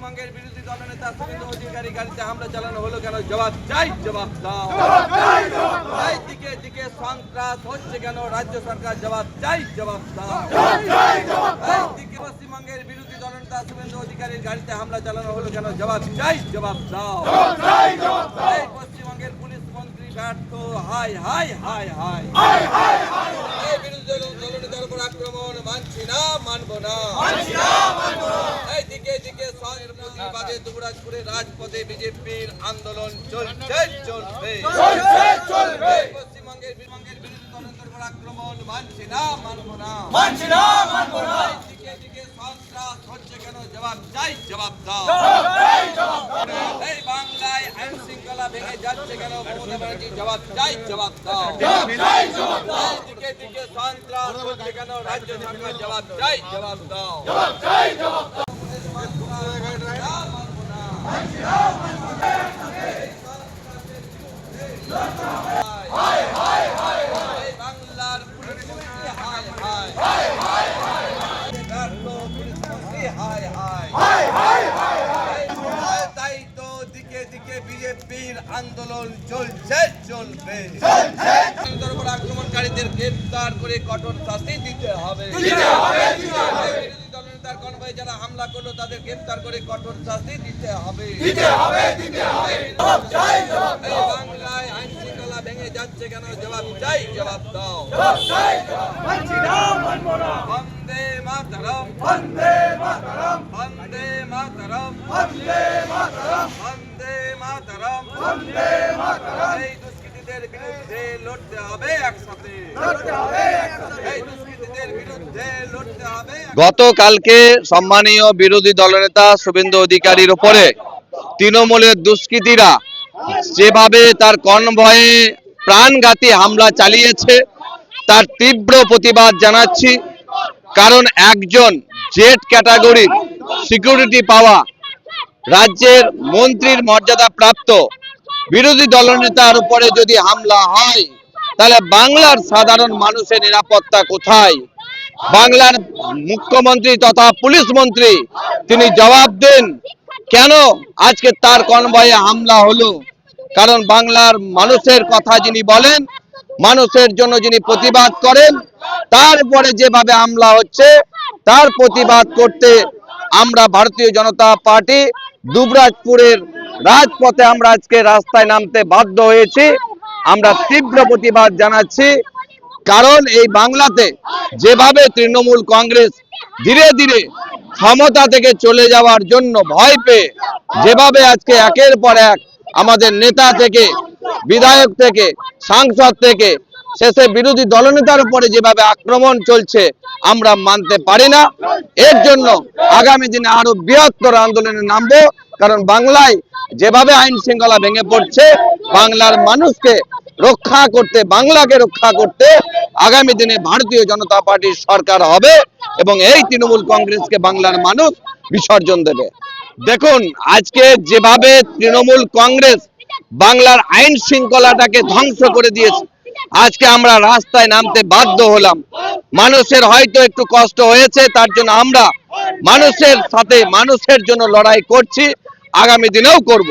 পশ্চিমবঙ্গের বিরোধী দলনেতা শুভেন্দু অধিকারী গাড়িতে হামলা চালানো হলো কেন? জবাব চাই, জবাব দাও। এই দিকে দিকে সন্ত্রাস হচ্ছে কেন? রাজ্য সরকার জবাব চাই, জবাব দাও। এই দিকে পশ্চিমবঙ্গের বিরোধী দলনেতা শুভেন্দু অধিকারীর গাড়িতে হামলা চালানো হলো কেন? জবাব চাই, জবাব দাও। এই পশ্চিমবঙ্গের পুলিশ মন্ত্রী ব্যর্থ, হাই হাই হাই হাই। এই বিরোধী দলনেতার উপর আক্রমণ মানছি না, মানবো না। এই দিকে দিকে প্রতিবাদে দুবরাজপুরে রাজপথে বিজেপির আন্দোলন চলছে, চলবে। পশ্চিমবঙ্গের বিরোধী দলনেতার উপর আক্রমণ মানছি না, মানবো না। দিকে দিকে সন্ত্রাস হচ্ছে কেন? জবাব চাই, জবাব দাও। এই বাংলায় আইন শৃঙ্খলা ভেঙে যাচ্ছে কেন? মমতা ব্যানার্জি জবাব চাই, জবাব দাও। দিকে দিকে সন্ত্রাস হচ্ছে কেন? রাজ্য সরকার জবাব চাই, জবাব দাও। বাংলার পুলিশ মন্ত্রী হাই হাই। তাই তো দিকে দিকে বিজেপির আন্দোলন চলছে, চলবে। আক্রমণকারীদের গ্রেফতার করে কঠোর শাস্তি দিতে হবে। বিরোধী দলনেতার কনভয়ে যারা হামলা করলো তাদের গ্রেফতার করে কঠোর শাস্তি দিতে হবে। বাংলায় আইন শৃঙ্খলা ভেঙে যাচ্ছে কেন? জবাব চাই, জবাব দাও। বন্দে মাতরম, বন্দে মাতরম, বন্দে মাতরম, বন্দে মাতরম, বন্দে মাতরম, বন্দে মাতরম। এই দুষ্কৃতীদের বিরুদ্ধে লড়তে হবে একসাথে। এই দুষ্কৃতীদের বিরুদ্ধে লড়তে হবে। গতকালকে সম্মানীয় বিরোধী দলনেতা শুভেন্দু অধিকারীর উপরে তৃণমূলের দুষ্কৃতীরা যেভাবে তার কনভয়ে প্রাণঘাতী হামলা চালিয়েছে তার তীব্র প্রতিবাদ জানাচ্ছি। কারণ একজন জেড ক্যাটাগরির সিকিউরিটি পাওয়া রাজ্যের মন্ত্রীর মর্যাদা প্রাপ্ত বিরোধী দলনেতার উপরে যদি হামলা হয় তাহলে বাংলার সাধারণ মানুষের নিরাপত্তা কোথায়? বাংলার মুখ্যমন্ত্রী তথা পুলিশ মন্ত্রী তিনি জবাব দেন কেন আজকে তার কনভয়ে হামলা হলো। কারণ বাংলার মানুষের কথা যিনি বলেন, মানুষের জন্য যিনি প্রতিবাদ করেন, তারপরে যেভাবে হামলা হচ্ছে তার প্রতিবাদ করতে আমরা ভারতীয় জনতা পার্টি দুবরাজপুরের রাজপথে আমরা আজকে রাস্তায় নামতে বাধ্য হয়েছি। আমরা তীব্র প্রতিবাদ জানাচ্ছি। কারণ এই বাংলাতে যেভাবে তৃণমূল কংগ্রেস ধীরে ধীরে ক্ষমতা থেকে চলে যাওয়ার জন্য ভয় পেয়ে যেভাবে আজকে একের পর এক আমাদের নেতা থেকে বিধায়ক থেকে সাংসদ থেকে শেষে বিরোধী দলনেতার উপরে যেভাবে আক্রমণ চলছে আমরা মানতে পারি না। এর জন্য আগামী দিনে আরো বৃহত্তর আন্দোলনে নামবো। কারণ বাংলায় যেভাবে আইন শৃঙ্খলা ভেঙে পড়ছে, বাংলার মানুষকে রক্ষা করতে, বাংলাকে রক্ষা করতে আগামী দিনে ভারতীয় জনতা পার্টির সরকার হবে এবং এই তৃণমূল কংগ্রেসকে বাংলার মানুষ বিসর্জন দেবে। দেখুন, আজকে যেভাবে তৃণমূল কংগ্রেস বাংলার আইন শৃঙ্খলাটাকে ধ্বংস করে দিয়েছে, আজকে আমরা রাস্তায় নামতে বাধ্য হলাম। মানুষের হয়তো একটু কষ্ট হয়েছে, তার জন্য আমরা মানুষের সাথে মানুষের জন্য লড়াই করছি, আগামী দিনেও করব।